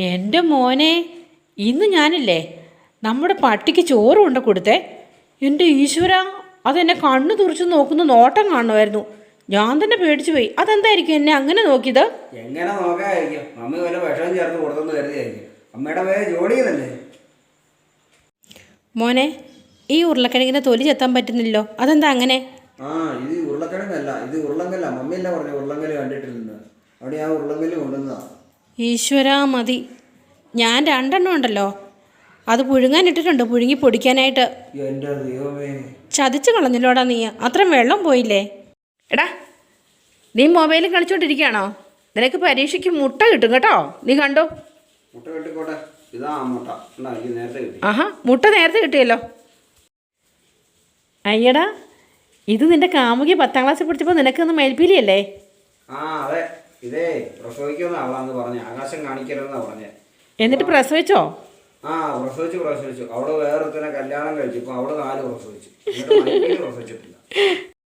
എൻ്റെ മോനെ, ഇന്ന് ഞാനില്ലേ നമ്മുടെ പട്ടിക്ക് ചോറ് കൊണ്ട് കൊടുത്തേ. എൻ്റെ ഈശ്വര, അതെന്നെ കണ്ണു തുറച്ച് നോക്കുന്ന നോട്ടം കാണുമായിരുന്നു. ഞാൻ തന്നെ പേടിച്ചു പോയി. അതെന്തായിരിക്കും എന്നെ അങ്ങനെ നോക്കിയത്? എങ്ങനെ നോക്കായിരിക്കും? മമ്മി വല്ല വിഷം ചേർത്ത് കൊടുത്തെന്ന് കരുതിയായിരിക്കും. അമ്മയുടെ പേര് ജോലിയെന്നല്ലേ? മോനെ, ഈ ഉരുളക്കിഴങ്ങിൻ്റെ തൊലി ചെത്താൻ പറ്റുന്നില്ലോ, അതെന്താ അങ്ങനെ? ഇത് ഉരുളക്കിഴങ്ങല്ല, ഇത് ഉരുളങ്കല്ല. മമ്മിയല്ല പറഞ്ഞു ഉരുളങ്കല് കണ്ടിട്ടില്ലെന്ന്. അവിടെ ആ ഉരുളങ്കല് കൊണ്ടുവന്നതാ. ഈശ്വര മതി. ഞാൻ 2 എണ്ണം ഉണ്ടല്ലോ, അത് പുഴുങ്ങാനിട്ടിട്ടുണ്ട്, പുഴുങ്ങി പൊടിക്കാനായിട്ട്. എൻ്റെ ദൈവമേ, ചതിച്ച് കളഞ്ഞല്ലോടാ നീ. അത്രയും വെള്ളം പോയില്ലേ? എടാ, നീ മൊബൈലിൽ കളിച്ചോണ്ടിരിക്കുകയാണോ? നിനക്ക് പരീക്ഷയ്ക്ക് മുട്ട കിട്ടും കേട്ടോ, നീ കണ്ടോ? മുട്ട കിട്ടിക്കോട്ടെ. ഇതാ മുട്ട. എനിക്ക് നേരത്തെ കിട്ടി. ആഹാ, മുട്ട നേരത്തെ കിട്ടിയല്ലോ. അയ്യടാ, ഇത് നിന്റെ കാമുകി 10ാം ക്ലാസ്സിൽ പഠിച്ചപ്പോൾ നിനക്കൊന്ന് മേൽപ്പീലിയല്ലേ? അതെ. ഇതേ പ്രസവിക്കുന്ന അവളാന്ന് പറഞ്ഞ, ആകാശം കാണിക്കരുതെന്നാ പറഞ്ഞേ. എന്നിട്ട് പ്രസവിച്ചോ? പ്രസവിച്ചു. അവള് വേറൊരുത്തനെ കല്യാണം കഴിച്ചു. ഇപ്പൊ അവള് 4 പ്രസവിച്ചു. പ്രസവിച്ചിട്ടില്ല.